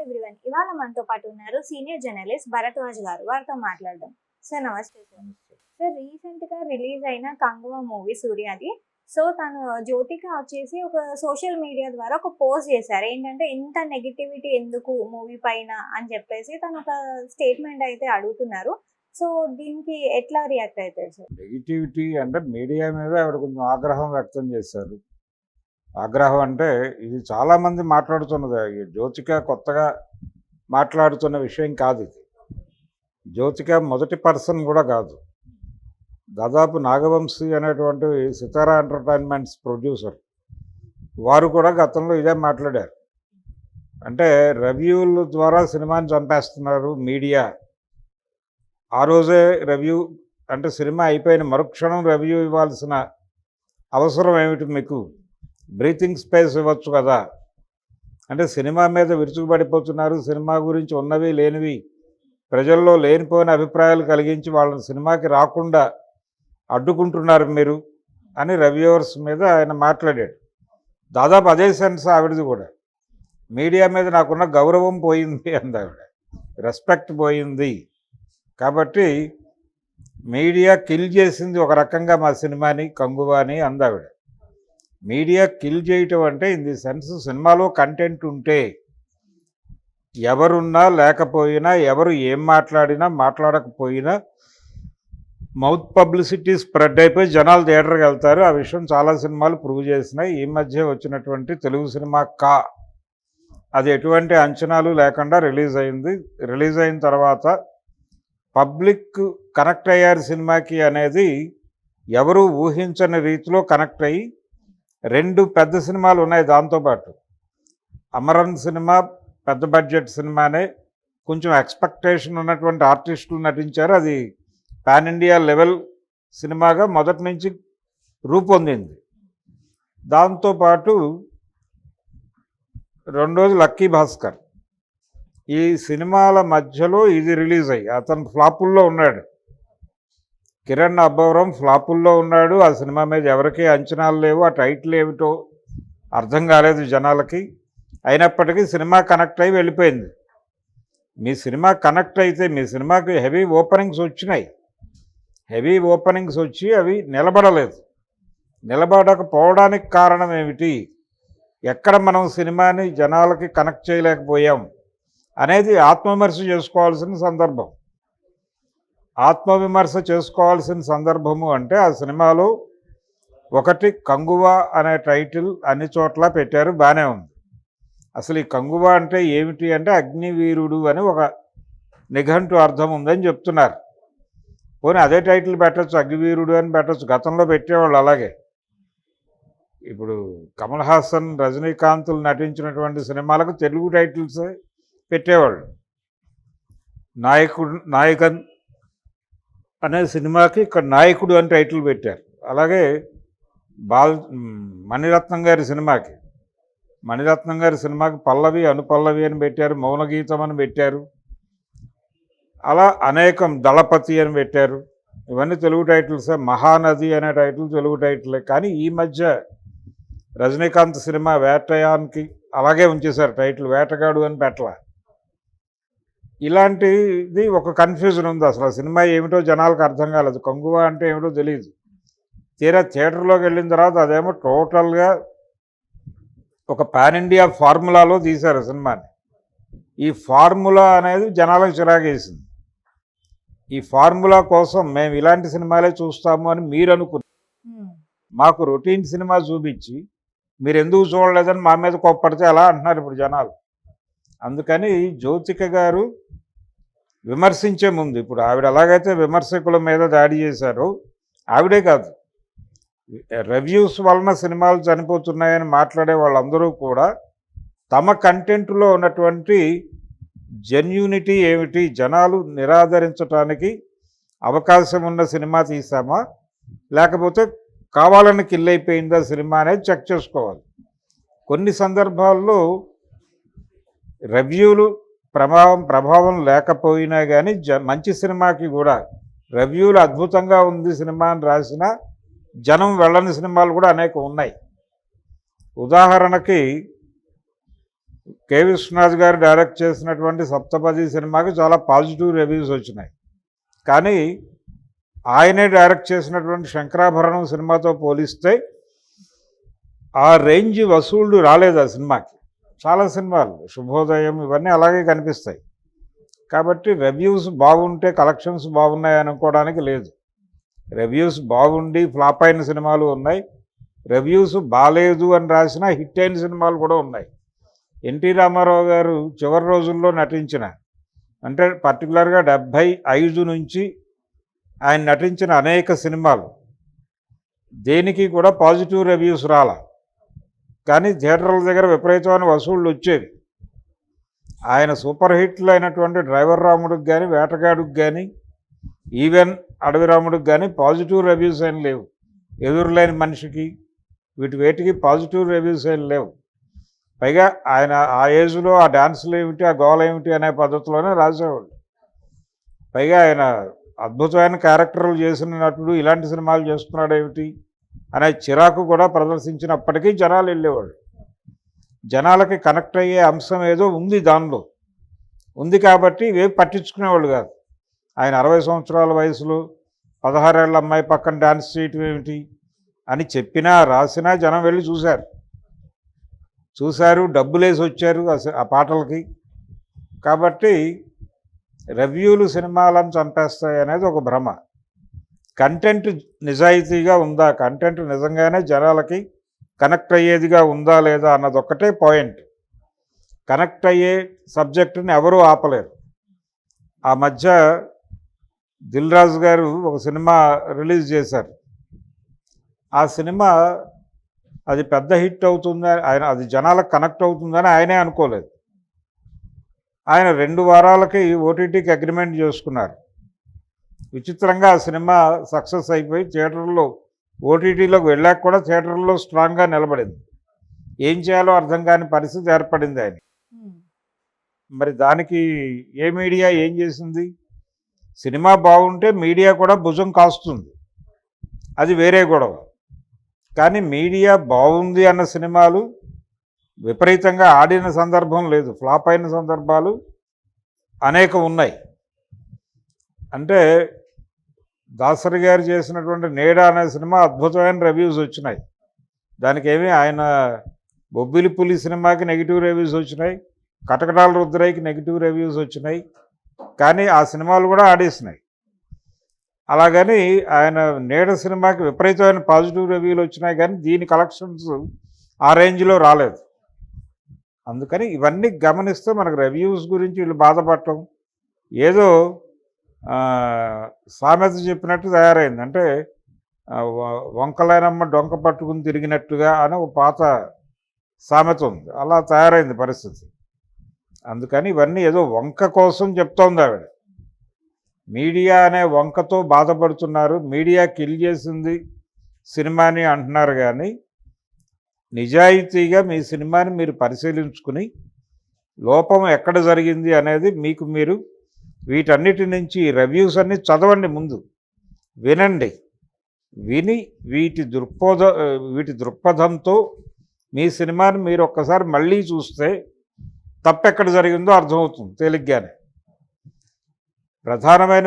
Everyone. ఇవాళ మనతో పాటు ఉన్నారు సీనియర్ జర్నలిస్ట్ భరద్వాజ్ గారు. వారితో మాట్లాడదాం. సార్ నమస్తే సార్. సార్ రీసెంట్‌గా రిలీజ్ అయిన 'కంగువ' మూవీ సూర్యాది. సో తను జ్యోతిక వచ్చేసి ఒక సోషల్ మీడియా ద్వారా ఒక పోస్ట్ చేశారు. ఏంటంటే ఇంత నెగటివిటీ ఎందుకు మూవీ పైన అని చెప్పేసి తను ఒక స్టేట్మెంట్ అయితే అడుగుతున్నారు. సో దీనికి ఎట్లా రియాక్ట్ అవుతారు సార్? నెగిటివిటీ అంటే మీడియా మీద ఆవిడ కొంచెం ఆగ్రహం వ్యక్తం చేశారు. ఆగ్రహం అంటే ఇది చాలామంది మాట్లాడుతున్నది. ఈ జ్యోతిక కొత్తగా మాట్లాడుతున్న విషయం కాదు ఇది. జ్యోతిక మొదటి పర్సన్ కూడా కాదు. దాదాపు నాగవంశీ అనేటువంటి సితారా ఎంటర్టైన్మెంట్స్ ప్రొడ్యూసర్ వారు కూడా గతంలో ఇదే మాట్లాడారు. అంటే రివ్యూల ద్వారా సినిమాని చంపేస్తున్నారు మీడియా. ఆ రోజే రివ్యూ అంటే సినిమా అయిపోయిన మరుక్షణం రివ్యూ ఇవ్వాల్సిన అవసరం ఏమిటి మీకు? బ్రీతింగ్ స్పేస్ ఇవ్వచ్చు కదా. అంటే సినిమా మీద విరుచుకుపడిపోతున్నారు. సినిమా గురించి ఉన్నవి లేనివి ప్రజల్లో లేనిపోయిన అభిప్రాయాలు కలిగించి వాళ్ళని సినిమాకి రాకుండా అడ్డుకుంటున్నారు మీరు అని రివ్యూవర్స్ మీద ఆయన మాట్లాడాడు. దాదాపు అదే సెన్స్ ఆవిడది కూడా. మీడియా మీద నాకున్న గౌరవం పోయింది అంది ఆవిడ. రెస్పెక్ట్ పోయింది. కాబట్టి మీడియా కిల్ చేసింది ఒక రకంగా మా సినిమాని, కంగువాని అంది ఆవిడ. మీడియా కిల్ చేయటం అంటే ఇన్ ది సెన్స్ సినిమాలో కంటెంట్ ఉంటే ఎవరున్నా లేకపోయినా, ఎవరు ఏం మాట్లాడినా మాట్లాడకపోయినా మౌత్ పబ్లిసిటీ స్ప్రెడ్ అయిపోయి జనాలు థియేటర్కి వెళ్తారు. ఆ విషయం చాలా సినిమాలు ప్రూవ్ చేసినాయి. ఈ మధ్య వచ్చినటువంటి తెలుగు సినిమా అది ఎటువంటి అంచనాలు లేకుండా రిలీజ్ అయింది. రిలీజ్ అయిన తర్వాత పబ్లిక్ కనెక్ట్ అయ్యారు సినిమాకి అనేది ఎవరు ఊహించని రీతిలో కనెక్ట్ అయ్యి 2 పెద్ద సినిమాలు ఉన్నాయి దాంతోపాటు. అమరన్ సినిమా పెద్ద బడ్జెట్ సినిమానే, కొంచెం ఎక్స్పెక్టేషన్ ఉన్నటువంటి ఆర్టిస్టులు నటించారు. అది పాన్ ఇండియా లెవెల్ సినిమాగా మొదటి నుంచి రూపొందింది. దాంతోపాటు రెండోది లక్కీ భాస్కర్. ఈ సినిమాల మధ్యలో ఇది రిలీజ్ అయ్యి అతను ఫ్లాపుల్లో ఉన్నాడు. కిరణ్ అబ్బవరం ఫ్లాపుల్లో ఉన్నాడు. ఆ సినిమా మీద ఎవరికీ అంచనాలు లేవు. ఆ టైటిల్ ఏమిటో అర్థం కాలేదు జనాలకి. అయినప్పటికీ సినిమా కనెక్ట్ అయ్యి వెళ్ళిపోయింది. మీ సినిమా కనెక్ట్ అయితే మీ సినిమాకి హెవీ ఓపెనింగ్స్ వచ్చినాయి. హెవీ ఓపెనింగ్స్ వచ్చి అవి నిలబడలేదు. నిలబడకపోవడానికి కారణం ఏమిటి? ఎక్కడ మనం సినిమాని జనాలకి కనెక్ట్ చేయలేకపోయాం అనేది ఆత్మవిమర్శ చేసుకోవాల్సిన సందర్భం. ఆత్మవిమర్శ చేసుకోవాల్సిన సందర్భము అంటే ఆ సినిమాలో ఒకటి కంగువ అనే టైటిల్ అన్ని చోట్ల పెట్టారు, బాగానే ఉంది. అసలు ఈ కంగువ అంటే ఏమిటి అంటే అగ్నివీరుడు అని ఒక నిఘంటు అర్థం ఉందని చెప్తున్నారు. పోనీ అదే టైటిల్ పెట్టచ్చు, అగ్నివీరుడు అని పెట్టచ్చు. గతంలో పెట్టేవాళ్ళు అలాగే. ఇప్పుడు కమల్ హాసన్, రజనీకాంత్లు నటించినటువంటి సినిమాలకు తెలుగు టైటిల్స్ పెట్టేవాళ్ళు. నాయకన్ అనే సినిమాకి ఇక్కడ నాయకుడు అని టైటిల్ పెట్టారు. అలాగే మణిరత్నం గారి సినిమాకి పల్లవి, అనుపల్లవి అని పెట్టారు, మౌనగీతం అని పెట్టారు. అలా అనేకం, దళపతి అని పెట్టారు. ఇవన్నీ తెలుగు టైటిల్సే. మహానది అనే టైటిల్ తెలుగు టైటిలే. కానీ ఈ మధ్య రజనీకాంత్ సినిమా వేటయానికి అలాగే ఉంచేశారు టైటిల్, వేటగాడు అని పెట్టల. ఇలాంటిది ఒక కన్ఫ్యూజన్ ఉంది. అసలు ఆ సినిమా ఏమిటో జనాలకు అర్థం కాలేదు. కంగువ అంటే ఏమిటో తెలియదు. తీరా థియేటర్లోకి వెళ్ళిన తర్వాత అదేమో టోటల్గా ఒక పాన్ ఇండియా ఫార్ములాలో తీశారు సినిమాని. ఈ ఫార్ములా అనేది జనాలకు చిరాకేసింది. ఈ ఫార్ములా కోసం మేము ఇలాంటి సినిమాలే చూస్తాము అని మీరు అనుకున్నారు. మాకు రొటీన్ సినిమా చూపించి మీరు ఎందుకు చూడలేదని మా మీద కోప్పడితే ఎలా అంటున్నారు ఇప్పుడు జనాలు. అందుకని జ్యోతిక గారు విమర్శించే ముందు, ఇప్పుడు ఆవిడ ఎలాగైతే విమర్శకుల మీద దాడి చేశారో, ఆవిడే కాదు, రివ్యూస్ వలన సినిమాలు చనిపోతున్నాయని మాట్లాడే వాళ్ళందరూ కూడా తమ కంటెంట్లో ఉన్నటువంటి జెన్యూనిటీ ఏమిటి, జనాలు నిరాదరించడానికి అవకాశం ఉన్న సినిమా తీసామా లేకపోతే కావాలని కిల్ అయిపోయిందా సినిమా అనేది చెక్ చేసుకోవాలి. కొన్ని సందర్భాల్లో రివ్యూలు ప్రభావం లేకపోయినా కానీ మంచి సినిమాకి కూడా రివ్యూలు అద్భుతంగా ఉంది సినిమా అని రాసిన జనం వెళ్ళని సినిమాలు కూడా అనేక ఉన్నాయి. ఉదాహరణకి కె విశ్వనాథ్ గారు డైరెక్ట్ చేసినటువంటి సప్తపది సినిమాకి చాలా పాజిటివ్ రివ్యూస్ వచ్చినాయి. కానీ ఆయనే డైరెక్ట్ చేసినటువంటి శంకరాభరణం సినిమాతో పోలిస్తే ఆ రేంజ్ వసూళ్లు రాలేదు ఆ సినిమాకి. చాలా సినిమాలు శుభోదయం ఇవన్నీ అలాగే కనిపిస్తాయి. కాబట్టి రివ్యూస్ బాగుంటే కలెక్షన్స్ బాగున్నాయి అనుకోవడానికి లేదు. రివ్యూస్ బాగుండి ఫ్లాప్ అయిన సినిమాలు ఉన్నాయి, రివ్యూస్ బాలేదు అని రాసిన హిట్ అయిన సినిమాలు కూడా ఉన్నాయి. ఎన్టీ రామారావు గారు చివరి రోజుల్లో నటించిన, అంటే పర్టికులర్గా 75 నుంచి ఆయన నటించిన అనేక సినిమాలు దేనికి కూడా పాజిటివ్ రివ్యూస్ రాల. కానీ థియేటర్ల దగ్గర విపరీతమైన వసూళ్ళు వచ్చేవి. ఆయన సూపర్ హిట్లు అయినటువంటి డ్రైవర్ రాముడికి కానీ, వేటగాడికి కానీ, ఈవెన్ అడవి రాముడికి కానీ పాజిటివ్ రివ్యూస్ ఏం లేవు. ఎదురులేని మనిషికి వేటికి పాజిటివ్ రివ్యూస్ ఏం లేవు. పైగా ఆయన ఆ ఏజ్లో ఆ డ్యాన్సులు ఏమిటి, ఆ గోల ఏమిటి అనే పద్ధతిలోనే రాసేవాళ్ళు. పైగా ఆయన అద్భుతమైన క్యారెక్టర్లు చేసిన నటుడు ఇలాంటి సినిమాలు చేస్తున్నాడు ఏమిటి అనే చిరాకు కూడా ప్రదర్శించినప్పటికీ జనాలు వెళ్ళేవాళ్ళు. జనాలకి కనెక్ట్ అయ్యే అంశం ఏదో ఉంది, దానిలో ఉంది కాబట్టి ఇవేవి పట్టించుకునేవాళ్ళు కాదు. ఆయన 60 సంవత్సరాల వయసులో 16 ఏళ్ళ అమ్మాయి పక్కన డ్యాన్స్ చేయటం ఏమిటి అని చెప్పినా రాసినా జనం వెళ్ళి చూశారు, డబ్బులేసి వచ్చారు ఆ పాటలకి. కాబట్టి రివ్యూలు సినిమాలను చంపేస్తాయి అనేది ఒక భ్రమ. కంటెంట్ నిజాయితీగా ఉందా, కంటెంట్ నిజంగానే జనాలకి కనెక్ట్ అయ్యేదిగా ఉందా లేదా అన్నది ఒక్కటే పాయింట్. కనెక్ట్ అయ్యే సబ్జెక్టుని ఎవరూ ఆపలేరు. ఆ మధ్య దిల్ రాజు గారు ఒక సినిమా రిలీజ్ చేశారు. ఆ సినిమా అది పెద్ద హిట్ అవుతుందని ఆయన, అది జనాలకు కనెక్ట్ అవుతుందని ఆయనే అనుకోలేదు. ఆయన 2 వారాలకి ఓటీటీకి అగ్రిమెంట్ చేసుకున్నారు. విచిత్రంగా ఆ సినిమా సక్సెస్ అయిపోయి థియేటర్లో ఓటీటీలోకి వెళ్ళాక కూడా థియేటర్లో స్ట్రాంగ్గా నిలబడింది. ఏం చేయాలో అర్థం కాని పరిస్థితి ఏర్పడింది ఆయన. మరి దానికి ఏ మీడియా ఏం చేసింది? సినిమా బాగుంటే మీడియా కూడా భుజం కాస్తుంది, అది వేరే గొడవ. కానీ మీడియా బాగుంది అన్న సినిమాలు విపరీతంగా ఆడిన సందర్భం లేదు, ఫ్లాప్ అయిన సందర్భాలు అనేకం ఉన్నాయి. అంటే దాసరి గారు చేసినటువంటి నీడ అనే సినిమా అద్భుతమైన రివ్యూస్ వచ్చినాయి. దానికి ఏమి ఆయన బొబ్బిలి పులి సినిమాకి నెగిటివ్ రివ్యూస్ వచ్చినాయి, కటకటాల రుద్రయ్యకి నెగిటివ్ రివ్యూస్ వచ్చినాయి, కానీ ఆ సినిమాలు కూడా ఆడేసినాయి. అలాగని ఆయన నీడ సినిమాకి విపరీతమైన పాజిటివ్ రివ్యూలు వచ్చినాయి, కానీ దీని కలెక్షన్స్ ఆ రేంజ్లో రాలేదు. అందుకని ఇవన్నీ గమనిస్తే మనకు రివ్యూస్ గురించి వీళ్ళు బాధపడటం ఏదో సామెత చెప్పినట్టు తయారైంది. అంటే వంకలైనమ్మ డొంక పట్టుకుని తిరిగినట్టుగా అని ఒక పాత సామెత ఉంది, అలా తయారైంది పరిస్థితి. అందుకని ఇవన్నీ ఏదో వంక కోసం చెప్తోంది ఆవిడ. మీడియా అనే వంకతో బాధపడుతున్నారు, మీడియా కిల్ చేసింది సినిమాని అంటున్నారు. కానీ నిజాయితీగా మీ సినిమాని మీరు పరిశీలించుకుని లోపం ఎక్కడ జరిగింది అనేది మీకు మీరు వీటన్నిటి నుంచి రివ్యూస్ అన్నీ చదవండి, ముందు వినండి, విని వీటి దృక్పథంతో మీ సినిమాని మీరు ఒక్కసారి మళ్ళీ చూస్తే తప్పెక్కడ జరిగిందో అర్థమవుతుంది తేలిగ్గానే. ప్రధానమైన